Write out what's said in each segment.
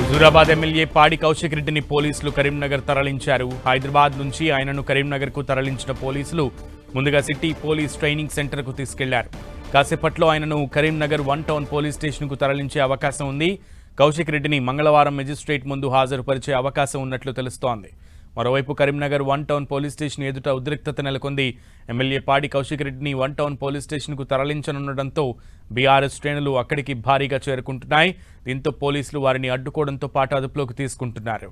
Huzurabad MLA పాడి కౌశిక్ రెడ్డిని పోలీసులు కరీంనగర్ తరలించారు. హైదరాబాద్ నుంచి ఆయనను కరీంనగర్కు తరలించిన పోలీసులు ముందుగా సిటీ పోలీస్ ట్రైనింగ్ సెంటర్కు తీసుకెళ్లారు. కాసేపట్లో ఆయనను కరీంనగర్ 1 టౌన్ పోలీస్ స్టేషన్కు తరలించే అవకాశం ఉంది. కౌశిక్ రెడ్డిని మంగళవారం మెజిస్ట్రేట్ ముందు హాజరుపరిచే అవకాశం ఉన్నట్లు తెలుస్తోంది. మరోవైపు కరీంనగర్ 1 టౌన్ పోలీస్ స్టేషన్ ఎదుట ఉద్రిక్తత నెలకొంది. ఎమ్మెల్యే పాడి కౌశిక్ రెడ్డిని 1 టౌన్ పోలీస్ స్టేషన్కు తరలించనుండటంతో బీఆర్ఎస్ శ్రేణులు అక్కడికి భారీగా చేరుకుంటున్నాయి. దీంతో పోలీసులు వారిని అడ్డుకోవడంతో పాటు అదుపులోకి తీసుకుంటున్నారు.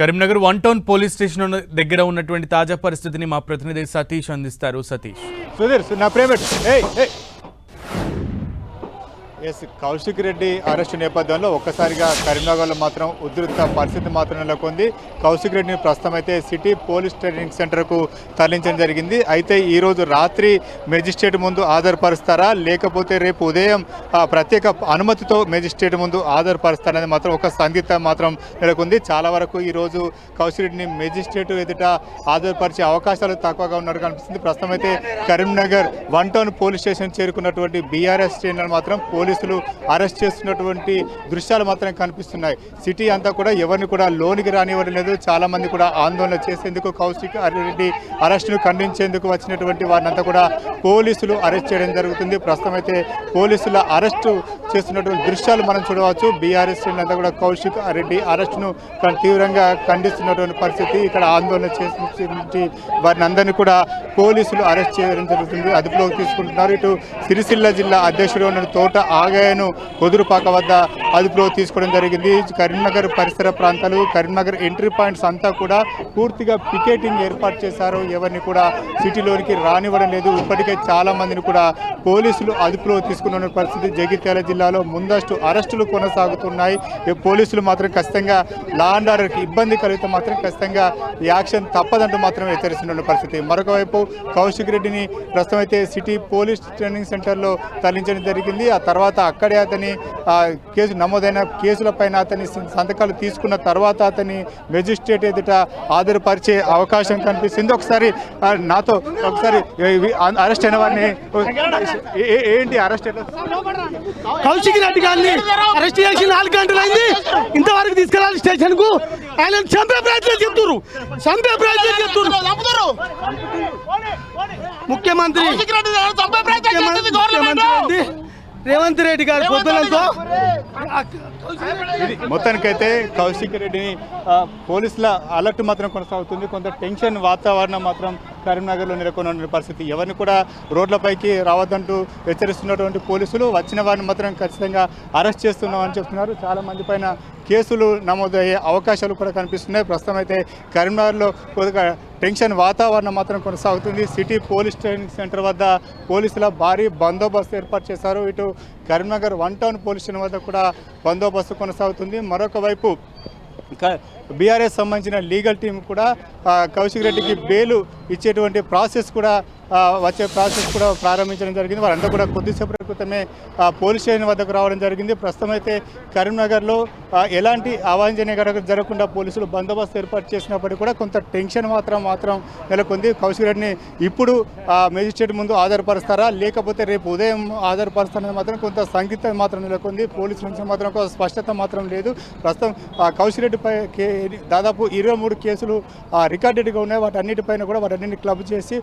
కరీంనగర్ 1 టౌన్ పోలీస్ స్టేషన్ దగ్గర ఉన్నటువంటి తాజా పరిస్థితిని మా ప్రతినిధి సతీష్ అందిస్తారు. సతీష్. కౌశిక్ రెడ్డి అరెస్టు నేపథ్యంలో ఒక్కసారిగా కరీంనగర్లో మాత్రం ఉధృత పరిస్థితి మాత్రం నెలకొంది. కౌశిక్ రెడ్డిని ప్రస్తుతం అయితే సిటీ పోలీస్ ట్రైనింగ్ సెంటర్కు తరలించడం జరిగింది. అయితే ఈరోజు రాత్రి మెజిస్ట్రేట్ ముందు హాజరుపరుస్తారా లేకపోతే రేపు ఉదయం ప్రత్యేక అనుమతితో మెజిస్ట్రేట్ ముందు హాజరుపరుస్తారనేది మాత్రం ఒక సందిగ్ధం మాత్రం నెలకొంది. చాలా వరకు ఈరోజు కౌశిక్ రెడ్డిని మెజిస్ట్రేట్ ఎదుట హాజరుపరిచే అవకాశాలు తక్కువగా ఉన్నట్టు కనిపిస్తుంది. ప్రస్తుతం అయితే కరీంనగర్ 1 టౌన్ పోలీస్ స్టేషన్ చేరుకున్నటువంటి బీఆర్ఎస్ శ్రేణులు మాత్రం పోలీసులు అరెస్ట్ చేస్తున్నటువంటి దృశ్యాలు మాత్రం కనిపిస్తున్నాయి. సిటీ అంతా కూడా ఎవరిని కూడా లోనికి రానివ్వడం లేదు. చాలా మంది కూడా ఆందోళన చేసేందుకు కౌశిక్ రెడ్డి అరెస్టును ఖండించేందుకు వచ్చినటువంటి వారినంతా కూడా పోలీసులు అరెస్ట్ చేయడం జరుగుతుంది. ప్రస్తుతం అయితే పోలీసుల అరెస్టు చేస్తున్నటువంటి దృశ్యాలు మనం చూడవచ్చు. బీఆర్ఎస్ అంతా కూడా కౌశిక్ రెడ్డి అరెస్టును తీవ్రంగా ఖండిస్తున్నటువంటి పరిస్థితి. ఇక్కడ ఆందోళన చేసి వారిని అందరినీ కూడా పోలీసులు అరెస్ట్ చేయడం జరుగుతుంది, అదుపులోకి తీసుకుంటున్నారు. ఇటు సిరిసిల్ల జిల్లా అధ్యక్షుడు ఉన్న తోట ఆగయ్యను కొదురుపాక వద్ద అదుపులో తీసుకోవడం జరిగింది. కరీంనగర్ పరిసర ప్రాంతాలు, కరీంనగర్ ఎంట్రీ పాయింట్స్ అంతా కూడా పూర్తిగా పికెటింగ్ ఏర్పాటు చేశారు. ఎవరిని కూడా సిటీలోనికి రానివ్వడం లేదు. ఇప్పటికే చాలా మందిని కూడా పోలీసులు అదుపులో తీసుకున్న పరిస్థితి. జగిత్యాల జిల్లాలో ముందస్తు అరెస్టులు కొనసాగుతున్నాయి. పోలీసులు మాత్రం ఖచ్చితంగా లా అండ్ ఆర్డర్కి ఇబ్బంది కలిగితే మాత్రం ఖచ్చితంగా యాక్షన్ తప్పదంటూ మాత్రం హెచ్చరిస్తున్న పరిస్థితి. మరొక వైపు కౌశిక్ రెడ్డిని ప్రస్తుతం అయితే సిటీ పోలీస్ ట్రైనింగ్ సెంటర్లో తరలించడం జరిగింది. ఆ తర్వాత అక్కడే అతని కేసు నమోదైన కేసులపైన అతని సంతకాలు తీసుకున్న తర్వాత అతని మెజిస్ట్రేట్ ఎదుట హాజరుపరిచే అవకాశం కనిపిస్తుంది. ఒకసారి నాతో ఒకసారి అరెస్ట్ అయిన వారిని ఏంటి అరెస్ట్ కౌశిక్ రెడ్డి గారిని అరెస్ట్ చేసి 4 గంటలు అయింది. ఇంతవరకు తీసుకెళ్ళాలి స్టేషన్ కు. ఆయన చంపే ప్రయత్నం చెప్తున్నారు. ముఖ్యమంత్రి రేవంత్ రెడ్డి గారు పొద్దులతో మొత్తానికైతే కౌశిక్ రెడ్డిని పోలీసుల అలర్ట్ మాత్రం కొనసాగుతుంది. కొంత టెన్షన్ వాతావరణం మాత్రం కరీంనగర్లో నెలకొన్న పరిస్థితి. ఎవరిని కూడా రోడ్లపైకి రావద్దంటూ హెచ్చరిస్తున్నటువంటి పోలీసులు వచ్చిన వారిని మాత్రం ఖచ్చితంగా అరెస్ట్ చేస్తున్నామని చెప్తున్నారు. చాలా మంది పైన కేసులు నమోదయ్యే అవకాశాలు కూడా కనిపిస్తున్నాయి. ప్రస్తుతం అయితే కరీంనగర్లో కొద్దిగా టెన్షన్ వాతావరణం మాత్రం కొనసాగుతుంది. సిటీ పోలీస్ ట్రైనింగ్ సెంటర్ వద్ద పోలీసుల భారీ బందోబస్తు ఏర్పాటు చేశారు. ఇటు కరీంనగర్ 1 టౌన్ పోలీస్ స్టేషన్ వద్ద కూడా బందోబస్తు కొనసాగుతుంది. మరొక వైపు బీఆర్ఎస్ సంబంధించిన లీగల్ టీం కూడా కౌశిక్ రెడ్డికి బెయిల్ ఇచ్చేటువంటి ప్రాసెస్ కూడా ప్రారంభించడం జరిగింది. వారంతా కూడా కొద్దిసేపటి క్రితమే పోలీస్ స్టేషన్ వద్దకు రావడం జరిగింది. ప్రస్తుతం అయితే కరీంనగర్లో ఎలాంటి అవాంఛనీయ ఘటనలు జరగకుండా పోలీసులు బందోబస్తు ఏర్పాటు చేసినప్పటికీ కూడా కొంత టెన్షన్ మాత్రం నెలకొంది. కౌశిక్ రెడ్డిని ఇప్పుడు మేజిస్ట్రేట్ ముందు హాజరుపరుస్తారా లేకపోతే రేపు ఉదయం హాజరుపరుస్తారని మాత్రం కొంత సందిగ్ధత మాత్రం నెలకొంది. పోలీసుల నుంచి మాత్రం ఒక స్పష్టత మాత్రం లేదు. ప్రస్తుతం కౌశిక్ రెడ్డిపై దాదాపు 23 కేసులు రికార్డెడ్గా ఉన్నాయి. వాటన్నిటిపైన కూడా వాటన్నింటిని క్లబ్ చేసి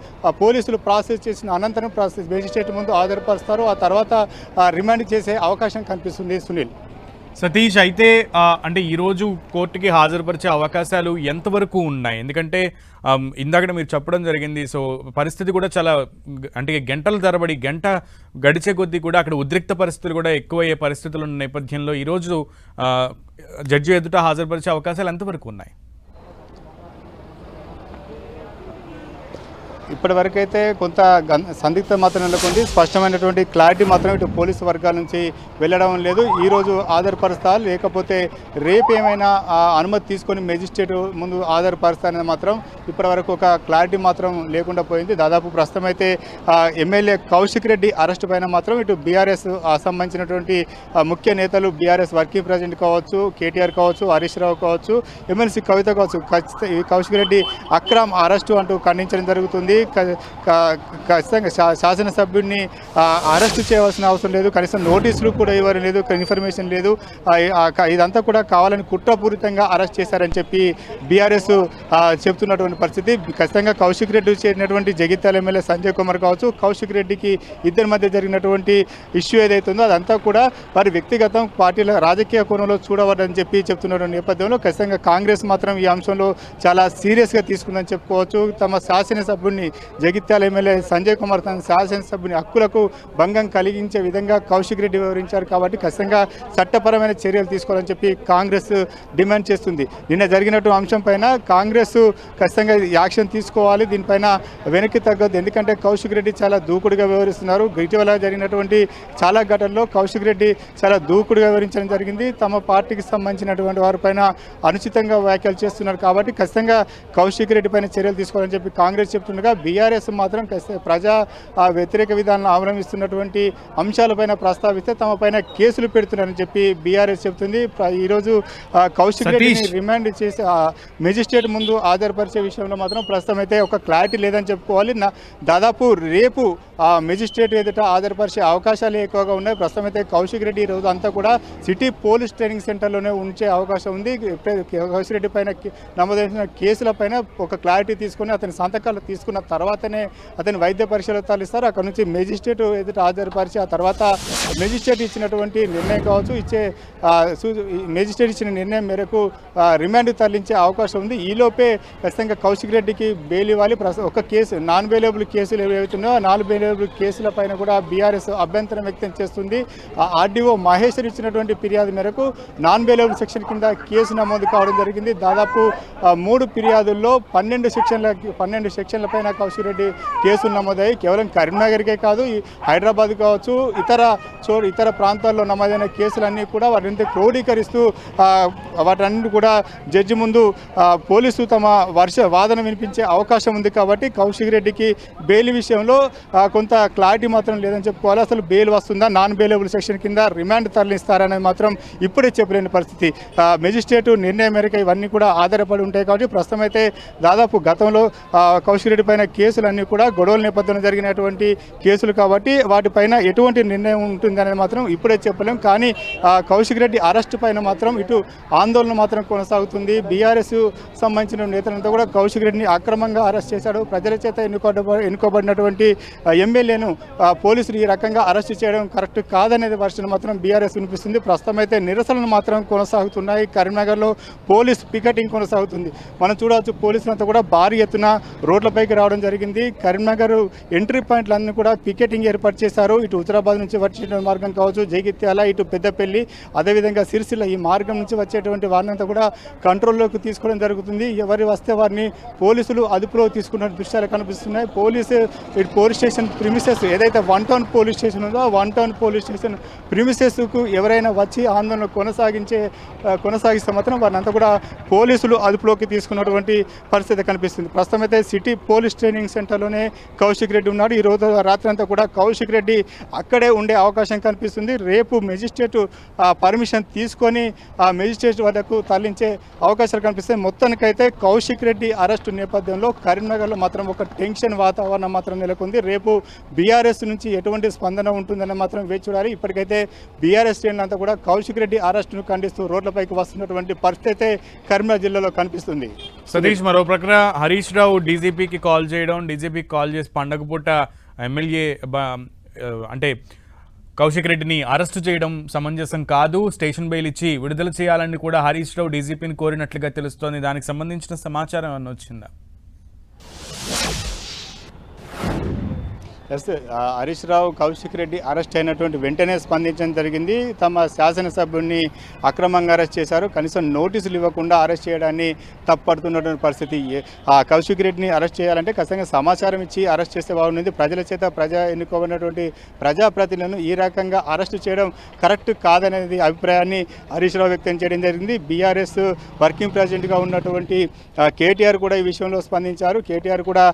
పోలీసులు ప్రాసెస్ చేసిన అనంతరం మేజిస్ట్రేట్ ముందు హాజరుపరుస్తారు. ఆ తర్వాత రిమాండ్ చేసే అవకాశం కనిపిస్తుంది. సునీల్. సతీష్, అయితే అంటే ఈరోజు కోర్టుకి హాజరుపరిచే అవకాశాలు ఎంతవరకు ఉన్నాయి? ఎందుకంటే ఇందాక మీరు చెప్పడం జరిగింది, సో పరిస్థితి కూడా చాలా అంటే గంటల తరబడి గంట గడిచే కొద్దీ కూడా అక్కడ ఉద్రిక్త పరిస్థితులు కూడా ఎక్కువయ్యే పరిస్థితులు ఉన్న నేపథ్యంలో ఈరోజు జడ్జి ఎదుట హాజరుపరిచే అవకాశాలు ఎంతవరకు ఉన్నాయి? ఇప్పటివరకైతే కొంత సందిగ్ధ మాత్రం నెలకొంది. స్పష్టమైనటువంటి క్లారిటీ మాత్రం ఇటు పోలీసు వర్గాల నుంచి వెళ్ళడం లేదు. ఈరోజు ఆధారపరుస్తా లేకపోతే రేపు ఏమైనా అనుమతి తీసుకొని మెజిస్ట్రేట్ ముందు ఆధారపరుస్తా అనేది మాత్రం ఇప్పటివరకు ఒక క్లారిటీ మాత్రం లేకుండా పోయింది. దాదాపు ప్రస్తుతం అయితే ఎమ్మెల్యే కౌశిక్ రెడ్డి అరెస్ట్ పైన మాత్రం ఇటు బీఆర్ఎస్ సంబంధించినటువంటి ముఖ్య నేతలు, బీఆర్ఎస్ వర్కింగ్ ప్రెసిడెంట్ కావచ్చు, కేటీఆర్ కావచ్చు, హరీష్ రావు కావచ్చు, ఎమ్మెల్సీ కవిత కావచ్చు, కౌశిక్ రెడ్డి అక్రమ్ అరెస్టు అంటూ ఖండించడం జరుగుతుంది. ఖచ్చితంగా శాసనసభ్యుడిని అరెస్టు చేయవలసిన అవసరం లేదు, కనీసం నోటీసులు కూడా ఇవ్వడం లేదు, ఇన్ఫర్మేషన్ లేదు. ఇదంతా కూడా కావాలని కుట్రపూరితంగా అరెస్ట్ చేశారని చెప్పి బీఆర్ఎస్ చెప్తున్నటువంటి పరిస్థితి. ఖచ్చితంగా కౌశిక్ రెడ్డి చేరినటువంటి జగిత్యాల ఎమ్మెల్యే సంజయ్ కుమార్ కావచ్చు, కౌశిక్ రెడ్డికి ఇద్దరి మధ్య జరిగినటువంటి ఇష్యూ ఏదైతుందో అదంతా కూడా వారి వ్యక్తిగతం పార్టీల రాజకీయ కోణంలో చూడవద్దని చెప్పి చెప్తున్నటువంటి నేపథ్యంలో ఖచ్చితంగా కాంగ్రెస్ మాత్రం ఈ అంశంలో చాలా సీరియస్గా తీసుకుందని చెప్పుకోవచ్చు. తమ శాసనసభ్యుడిని జగిత్యాల ఎమ్మెల్యే సంజయ్ కుమార్ తన శాసనసభ్యుని హక్కులకు భంగం కలిగించే విధంగా కౌశిక్ రెడ్డి వివరించారు కాబట్టి ఖచ్చితంగా చట్టపరమైన చర్యలు తీసుకోవాలని చెప్పి కాంగ్రెస్ డిమాండ్ చేస్తుంది. నిన్న జరిగినటువంటి అంశం పైన కాంగ్రెస్ ఖచ్చితంగా యాక్షన్ తీసుకోవాలి, దీనిపైన వెనక్కి తగ్గదు. ఎందుకంటే కౌశిక్ రెడ్డి చాలా దూకుడుగా వ్యవహరిస్తున్నారు. ఇటీవల జరిగినటువంటి చాలా ఘటనలో కౌశిక్ రెడ్డి చాలా దూకుడుగా వివరించడం జరిగింది. తమ పార్టీకి సంబంధించినటువంటి వారిపైన అనుచితంగా వ్యాఖ్యలు చేస్తున్నారు కాబట్టి ఖచ్చితంగా కౌశిక్ రెడ్డి పైన చర్యలు తీసుకోవాలని చెప్పి కాంగ్రెస్ చెప్తుండగా బీఆర్ఎస్ మాత్రం ప్రజా వ్యతిరేక విధానాలను అవలంబిస్తున్నటువంటి అంశాలపైన ప్రస్తావిస్తే తమ పైన కేసులు పెడుతున్నారని చెప్పి బీఆర్ఎస్ చెప్తుంది. ఈరోజు కౌశిక్ రెడ్డిని రిమాండ్ చేసి మెజిస్ట్రేట్ ముందు ఆధారపరిచే విషయంలో మాత్రం ప్రస్తుతం అయితే ఒక క్లారిటీ లేదని చెప్పుకోవాలి. దాదాపు రేపు మెజిస్ట్రేట్ ఎదుట ఆధారపరిచే అవకాశాలు ఎక్కువగా ఉన్నాయి. ప్రస్తుతం అయితే కౌశిక్ రెడ్డి ఈ రోజు అంతా కూడా సిటీ పోలీస్ ట్రైనింగ్ సెంటర్లోనే ఉంచే అవకాశం ఉంది. కౌశిక్ రెడ్డి పైన నమోదైన కేసుల పైన ఒక క్లారిటీ తీసుకొని అతని సంతకాలు తీసుకున్న తర్వాతనే అతని వైద్య పరిశీలనలు ఇస్తారు. అక్కడ నుంచి మెజిస్ట్రేట్ ఎదుట హాజరుపరిచి ఆ తర్వాత మెజిస్ట్రేట్ ఇచ్చినటువంటి నిర్ణయం కావచ్చు, మెజిస్ట్రేట్ ఇచ్చిన నిర్ణయం మేరకు రిమాండ్ తరలించే అవకాశం ఉంది. ఈలోపే ఖచ్చితంగా కౌశిక్ రెడ్డికి బెయిల్ ఇవ్వాలి. ఒక కేసు నాన్ బెయిలబుల్ కేసులు ఏవైతున్నాయో నాన్ బెయిలబుల్ కేసుల పైన కూడా బీఆర్ఎస్ అభ్యంతరం వ్యక్తం చేస్తుంది. ఆర్డీఓ మహేశ్వర్ ఇచ్చినటువంటి ఫిర్యాదు మేరకు నాన్ బెయిలబుల్ సెక్షన్ కింద కేసు నమోదు కావడం జరిగింది. దాదాపు 3 ఫిర్యాదుల్లో 12 సెక్షన్ల పైన కౌశిక్ రెడ్డి కేసులు నమోదయ్యాయి. కేవలం కరీంనగర్కే కాదు, హైదరాబాద్ కావచ్చు, ఇతర ప్రాంతాల్లో నమోదైన కేసులన్నీ కూడా వాటిని క్రోడీకరిస్తూ వాటన్నిటి కూడా జడ్జి ముందు పోలీసు తమ వాదన వినిపించే అవకాశం ఉంది. కాబట్టి కౌశిక్ రెడ్డికి బెయిల్ విషయంలో కొంత క్లారిటీ మాత్రం లేదని చెప్పుకోవాలి. అసలు బెయిల్ వస్తుందా, నాన్ బెయిలబుల్ సెక్షన్ కింద రిమాండ్ తరలిస్తారనేది మాత్రం ఇప్పుడే చెప్పలేని పరిస్థితి. మెజిస్ట్రేట్ నిర్ణయం మేరకు ఇవన్నీ కూడా ఆధారపడి ఉంటాయి. కాబట్టి ప్రస్తుతం అయితే దాదాపు గతంలో కౌశిక్ రెడ్డి పైన కేసులన్నీ కూడా గొడవల నేపథ్యంలో జరిగినటువంటి కేసులు కాబట్టి వాటిపైన ఎటువంటి నిర్ణయం ఉంటుంది అనేది మాత్రం ఇప్పుడే చెప్పలేం. కానీ కౌశిక్ రెడ్డి అరెస్ట్ పైన మాత్రం ఇటు ఆందోళన మాత్రం కొనసాగుతుంది. బీఆర్ఎస్ సంబంధించిన నేతలంతా కూడా కౌశిక్ రెడ్డిని అక్రమంగా అరెస్ట్ చేశాడు, ప్రజల చేత ఎన్నుకోబడినటువంటి ఎమ్మెల్యేను పోలీసులు ఈ రకంగా అరెస్ట్ చేయడం కరెక్ట్ కాదనేది వర్షన్ మాత్రం బీఆర్ఎస్ వినిపిస్తుంది. ప్రస్తుతం అయితే నిరసనలు మాత్రం కొనసాగుతున్నాయి. కరీంనగర్లో పోలీస్ పికెటింగ్ కొనసాగుతుంది. మనం చూడవచ్చు, పోలీసులంతా కూడా భారీ ఎత్తున రోడ్లపైకి రావడం జరిగింది. కరీంనగర్ ఎంట్రీ పాయింట్లన్నీ కూడా పికెటింగ్ ఏర్పాటు చేశారు. ఇటు హుజరాబాద్ నుంచి వచ్చే మార్గం కావచ్చు, జగిత్యాల, ఇటు పెద్దపల్లి, అదేవిధంగా సిరిసిల్ల ఈ మార్గం నుంచి వచ్చేటువంటి వారినంతా కూడా కంట్రోల్లోకి తీసుకోవడం జరుగుతుంది. ఎవరు వస్తే వారిని పోలీసులు అదుపులో తీసుకున్న దృశ్యాలు కనిపిస్తున్నాయి. పోలీస్ స్టేషన్ ప్రిమిసెస్ ఏదైతే 1 టౌన్ పోలీస్ స్టేషన్ ఉందో ఆ 1 టౌన్ పోలీస్ స్టేషన్ ప్రిమిసెస్కు ఎవరైనా వచ్చి ఆందోళన కొనసాగిస్తే మాత్రం వారిని అంతా కూడా పోలీసులు అదుపులోకి తీసుకున్నటువంటి పరిస్థితి కనిపిస్తుంది. ప్రస్తుతం అయితే సిటీ పోలీస్ ట్రైనింగ్ సెంటర్లోనే కౌశిక్ రెడ్డి ఉన్నాడు. ఈ రోజు రాత్రి అంతా కూడా కౌశిక్ రెడ్డి అక్కడే ఉండే అవకాశం కనిపిస్తుంది. రేపు మెజిస్ట్రేట్ పర్మిషన్ తీసుకొని ఆ మెజిస్ట్రేట్ వద్దకు తరలించే అవకాశాలు కనిపిస్తాయి. మొత్తానికైతే కౌశిక్ రెడ్డి అరెస్టు నేపథ్యంలో కరీంనగర్లో మాత్రం ఒక టెన్షన్ వాతావరణం మాత్రం నెలకొంది. రేపు బీఆర్ఎస్ నుంచి ఎటువంటి స్పందన ఉంటుందని మాత్రం వేచి చూడాలి. ఇప్పటికైతే బీఆర్ఎస్ శ్రేణులు అంతా కూడా కౌశిక్ రెడ్డి అరెస్టును ఖండిస్తూ రోడ్లపైకి వస్తున్నటువంటి పరిస్థితి అయితే కరీంనగర్ జిల్లాలో కనిపిస్తుంది. సతీష్, మరో ప్రక్కన హరీష్ రావు డీజీపీకి కాల్ చేయడం, డీజీపీకి కాల్ చేసి పండగ పూట ఎమ్మెల్యే అంటే కౌశిక్ రెడ్డిని అరెస్టు చేయడం సమంజసం కాదు, స్టేషన్ బెయిల్ ఇచ్చి విడుదల చేయాలని కూడా హరీష్ రావు డీజీపీని కోరినట్లుగా తెలుస్తోంది. దానికి సంబంధించిన సమాచారం ఏమన్నా వచ్చిందా? ఎస్ హరీష్ రావు కౌశిక్ రెడ్డి అరెస్ట్ అయినటువంటి వెంటనే స్పందించడం జరిగింది. తమ శాసనసభ్యుడిని అక్రమంగా అరెస్ట్ చేశారు, కనీసం నోటీసులు ఇవ్వకుండా అరెస్ట్ చేయడాన్ని తప్పడుతున్నటువంటి పరిస్థితి. కౌశిక్ రెడ్డిని అరెస్ట్ చేయాలంటే ఖచ్చితంగా సమాచారం ఇచ్చి అరెస్ట్ చేస్తే బాగుంటుంది. ప్రజల చేత ఎన్నుకోబడినటువంటి ప్రజాప్రతినిధులను ఈ రకంగా అరెస్ట్ చేయడం కరెక్ట్ కాదనేది అభిప్రాయాన్ని హరీష్ రావు వ్యక్తం చేయడం జరిగింది. బీఆర్ఎస్ వర్కింగ్ ప్రెసిడెంట్గా ఉన్నటువంటి కేటీఆర్ కూడా ఈ విషయంలో స్పందించారు. కేటీఆర్ కూడా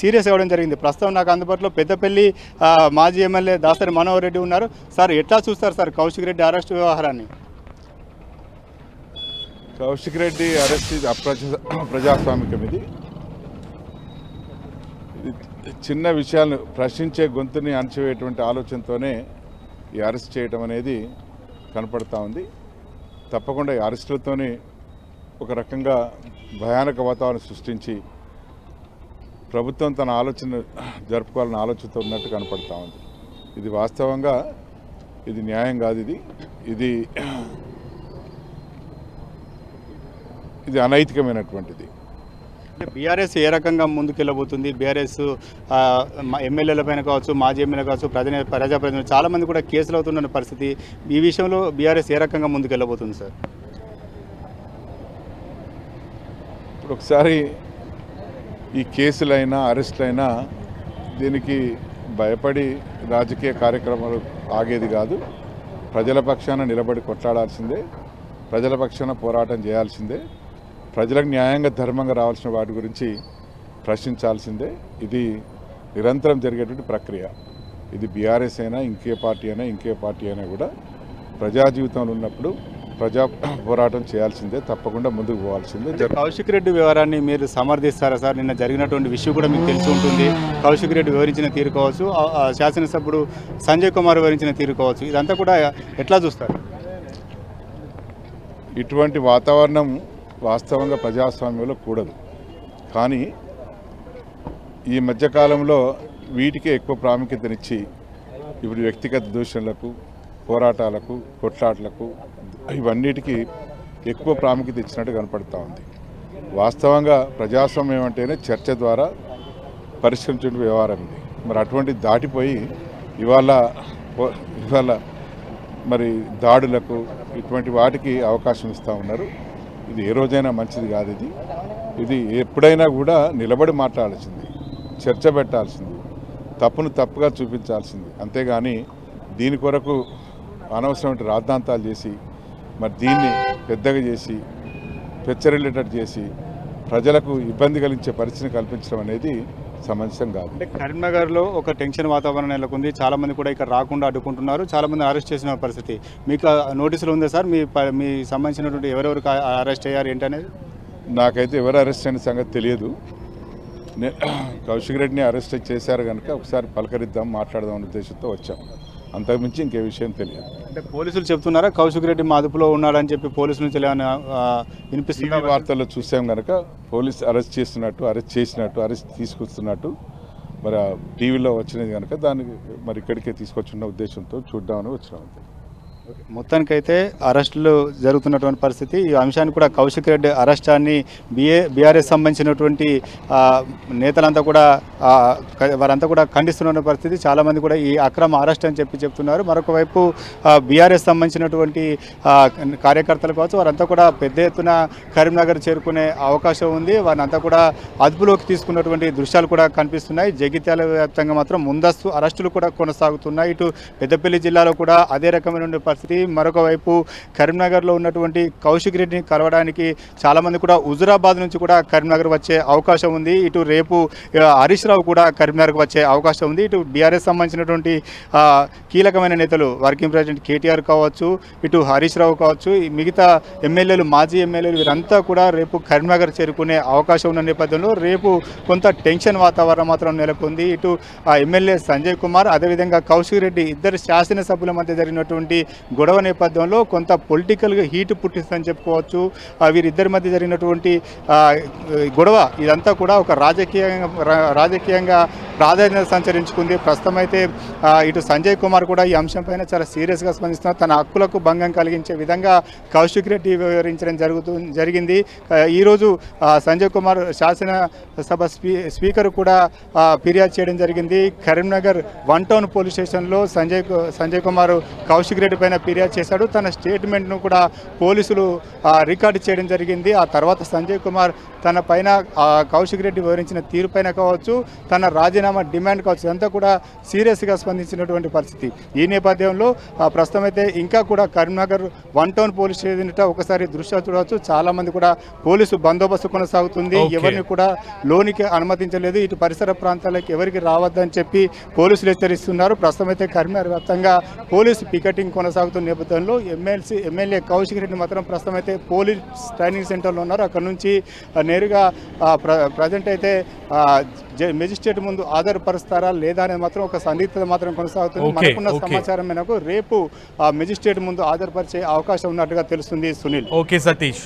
సీరియస్ అవ్వడం జరిగింది. ప్రస్తుతం నాకు అందుబాటులో పెద్దపల్లి మాజీ ఎమ్మెల్యే దాసరి మనోహర్ రెడ్డి ఉన్నారు. సార్, ఎట్లా చూస్తారు సార్ కౌశిక్ రెడ్డి అరెస్ట్ వ్యవహారాన్ని? కౌశిక్ రెడ్డి అరెస్ట్ ఇది ప్రజాస్వామికం. ఇది చిన్న విషయాలను ప్రశ్నించే గొంతుని అణచివేటువంటి ఆలోచనతోనే ఈ అరెస్ట్ చేయడం అనేది కనపడతా ఉంది. తప్పకుండా ఈ అరెస్టులతోనే ఒక రకంగా భయానక వాతావరణం సృష్టించి ప్రభుత్వం తన ఆలోచన జరుపుకోవాలని ఆలోచనతో ఉన్నట్టు కనపడతా ఉంది. ఇది వాస్తవంగా ఇది న్యాయం కాదు. ఇది అనైతికమైనటువంటిది. బీఆర్ఎస్ ఏ రకంగా ముందుకెళ్ళబోతుంది? బీఆర్ఎస్ ఎమ్మెల్యేల పైన కావచ్చు, మాజీ ఎమ్మెల్యే కావచ్చు, ప్రజాప్రతినిధులు చాలామంది కూడా కేసులు అవుతున్న పరిస్థితి. ఈ విషయంలో బీఆర్ఎస్ ఏ రకంగా ముందుకెళ్ళబోతుంది సార్? ఇప్పుడు ఒకసారి ఈ కేసులైనా అరెస్టులైనా దీనికి భయపడి రాజకీయ కార్యక్రమాలు ఆగేది కాదు. ప్రజల పక్షాన నిలబడి కొట్లాడాల్సిందే, ప్రజల పక్షాన పోరాటం చేయాల్సిందే, ప్రజలకు న్యాయంగా ధర్మంగా రావాల్సిన వాటి గురించి ప్రశ్నించాల్సిందే. ఇది నిరంతరం జరిగేటువంటి ప్రక్రియ. ఇది బీఆర్ఎస్ అయినా ఇంకే పార్టీ అయినా కూడా ప్రజా జీవితంలో ఉన్నప్పుడు ప్రజా పోరాటం చేయాల్సిందే, తప్పకుండా ముందుకు పోవాల్సిందే. కౌశిక్ రెడ్డి వ్యవహారాన్ని మీరు సమర్థిస్తారా సార్? నిన్న జరిగినటువంటి విషయం కూడా మీకు తెలిసి ఉంటుంది. కౌశిక్ రెడ్డి వివరించిన తీరు కావచ్చు, శాసనసభ్యుడు సంజయ్ కుమార్ వివరించిన తీరు కావచ్చు, ఇదంతా కూడా ఎట్లా చూస్తారు? ఇటువంటి వాతావరణం వాస్తవంగా ప్రజాస్వామ్యంలో కూడదు. కానీ ఈ మధ్యకాలంలో వీటికే ఎక్కువ ప్రాముఖ్యతనిచ్చి ఇప్పుడు వ్యక్తిగత దూషణలకు, పోరాటాలకు, కొట్లాటలకు, ఇవన్నిటికీ ఎక్కువ ప్రాముఖ్యత ఇచ్చినట్టు కనపడుతూ ఉంది. వాస్తవంగా ప్రజాస్వామ్యం అంటేనే చర్చ ద్వారా పరిష్కరించే వ్యవహారం ఇది. మరి అటువంటి దాటిపోయి ఇవాళ మరి దాడులకు, ఇటువంటి వాటికి అవకాశం ఇస్తూ ఉన్నారు. ఇది ఏ రోజైనా మంచిది కాదు. ఇది ఎప్పుడైనా కూడా నిలబడి మాట్లాడాల్సింది, చర్చ పెట్టాల్సింది, తప్పును తప్పుగా చూపించాల్సింది. అంతేగాని దీని కొరకు అనవసరమైన రాద్ధాంతాలు చేసి మరి దీన్ని పెద్దగా చేసి పెచ్చరిల్లేటట్టు చేసి ప్రజలకు ఇబ్బంది కలిగించే పరిస్థితిని కల్పించడం అనేది సమంజసం కాదు. అంటే కరీంనగర్లో ఒక టెన్షన్ వాతావరణం నెలకొంది. చాలామంది కూడా ఇక్కడ రాకుండా అడ్డుకుంటున్నారు. చాలామంది అరెస్ట్ చేసిన పరిస్థితి. మీకు నోటీసులు ఉందా సార్? మీ సంబంధించినటువంటి ఎవరెవరు అరెస్ట్ అయ్యారు ఏంటనేది? నాకైతే ఎవరు అరెస్ట్ అయిన సంగతి తెలియదు. కౌశిక్ రెడ్డిని అరెస్ట్ చేశారు కనుక ఒకసారి పలకరిద్దాం, మాట్లాడదాం అనే ఉద్దేశంతో వచ్చాం. అంతకుమించి ఇంకే విషయం తెలియదు. అంటే పోలీసులు చెప్తున్నారా కౌశిక్ రెడ్డి మా అదుపులో ఉన్నాడని చెప్పి పోలీసుల నుంచి వినిపిస్తున్న వార్తల్లో చూసాం కనుక పోలీసు అరెస్ట్ చేసినట్టు అరెస్ట్ తీసుకొస్తున్నట్టు మరి టీవీలో వచ్చినది కనుక దానికి మరి ఇక్కడికే తీసుకొచ్చిన ఉద్దేశంతో చూద్దామని వచ్చినాం. మొత్తానికైతే అరెస్టులు జరుగుతున్నటువంటి పరిస్థితి. ఈ అంశాన్ని కూడా కౌశిక్ రెడ్డి అరెస్టాన్ని బీఆర్ఎస్ సంబంధించినటువంటి నేతలంతా కూడా వారంతా కూడా ఖండిస్తున్న పరిస్థితి. చాలామంది కూడా ఈ అక్రమ అరెస్ట్ అని చెప్తున్నారు. మరొక వైపు బీఆర్ఎస్ సంబంధించినటువంటి కార్యకర్తలు కావచ్చు, వారంతా కూడా పెద్ద ఎత్తున కరీంనగర్ చేరుకునే అవకాశం ఉంది. వారంతా కూడా అదుపులోకి తీసుకున్నటువంటి దృశ్యాలు కూడా కనిపిస్తున్నాయి. జగిత్యాల వ్యాప్తంగా మాత్రం ముందస్తు అరెస్టులు కూడా కొనసాగుతున్నాయి. ఇటు పెద్దపల్లి జిల్లాలో కూడా అదే రకమైన పరిస్థితి. మరొక వైపు కరీంనగర్లో ఉన్నటువంటి కౌశిక్ రెడ్డిని కలవడానికి చాలామంది కూడా హుజురాబాద్ నుంచి కూడా కరీంనగర్ వచ్చే అవకాశం ఉంది. ఇటు రేపు హరీష్ రావు కూడా కరీంనగర్కి వచ్చే అవకాశం ఉంది. ఇటు బీఆర్ఎస్ సంబంధించినటువంటి కీలకమైన నేతలు వర్కింగ్ ప్రెసిడెంట్ కేటీఆర్ కావచ్చు, ఇటు హరీష్ రావు కావచ్చు, మిగతా ఎమ్మెల్యేలు, మాజీ ఎమ్మెల్యేలు వీరంతా కూడా రేపు కరీంనగర్ చేరుకునే అవకాశం ఉన్న నేపథ్యంలో రేపు కొంత టెన్షన్ వాతావరణం మాత్రం నెలకొంది. ఇటు ఎమ్మెల్యే సంజయ్ కుమార్, అదేవిధంగా కౌశిక్ రెడ్డి ఇద్దరు శాసనసభ్యుల మధ్య జరిగినటువంటి గొడవ నేపథ్యంలో కొంత పొలిటికల్గా హీట్ పుట్టిస్తుందని చెప్పుకోవచ్చు. వీరిద్దరి మధ్య జరిగినటువంటి గొడవ ఇదంతా కూడా ఒక రాజకీయంగా ప్రాధాన్యత సంచరించుకుంది. ప్రస్తుతం అయితే ఇటు సంజయ్ కుమార్ కూడా ఈ అంశంపైన చాలా సీరియస్గా స్పందిస్తున్నారు. తన హక్కులకు భంగం కలిగించే విధంగా కౌశిక్ రెడ్డి వివరించడం జరిగింది. ఈరోజు సంజయ్ కుమార్ శాసనసభ స్పీకర్ కూడా ఫిర్యాదు చేయడం జరిగింది. కరీంనగర్ 1 టౌన్ పోలీస్ స్టేషన్లో సంజయ్ కుమార్ కౌశిక్ రెడ్డి పైన ఫిర్యాదు చేశాడు. తన స్టేట్మెంట్ను కూడా పోలీసులు రికార్డు చేయడం జరిగింది. ఆ తర్వాత సంజయ్ కుమార్ తన పైన కౌశిక్ రెడ్డి వివరించిన తీరు పైన కావచ్చు, తన రాజీనామా డిమాండ్ కావచ్చు, ఇదంతా కూడా సీరియస్గా స్పందించినటువంటి పరిస్థితి. ఈ నేపథ్యంలో ప్రస్తుతం అయితే ఇంకా కూడా కరీంనగర్ 1 టౌన్ పోలీస్ స్టేషన్ ఒకసారి దృష్ట్యా చూడవచ్చు. చాలా మంది కూడా పోలీసు బందోబస్తు కొనసాగుతుంది. ఎవరిని కూడా లోనికి అనుమతించలేదు. ఇటు పరిసర ప్రాంతాలకు ఎవరికి రావద్దని చెప్పి పోలీసులు హెచ్చరిస్తున్నారు. ప్రస్తుతం అయితే కరీంనగర్ వ్యాప్తంగా పోలీసు పికెటింగ్ కొనసాగుతున్న నేపథ్యంలో ఎమ్మెల్యే కౌశిక్ రెడ్డి మాత్రం ప్రస్తుతం అయితే పోలీస్ ట్రైనింగ్ సెంటర్లో ఉన్నారు. అక్కడ నుంచి నేరుగా ప్రజెంట్ అయితే మెజిస్ట్రేట్ ముందు ఆధారపరుస్తారా లేదా అనేది మాత్రం ఒక సందిగ్ధత మాత్రం కొనసాగుతుంది. మనకున్న సమాచారం మేరకు రేపు మెజిస్ట్రేట్ ముందు ఆధారపరిచే అవకాశం ఉన్నట్టుగా తెలుస్తుంది. సునీల్. ఓకే సతీష్.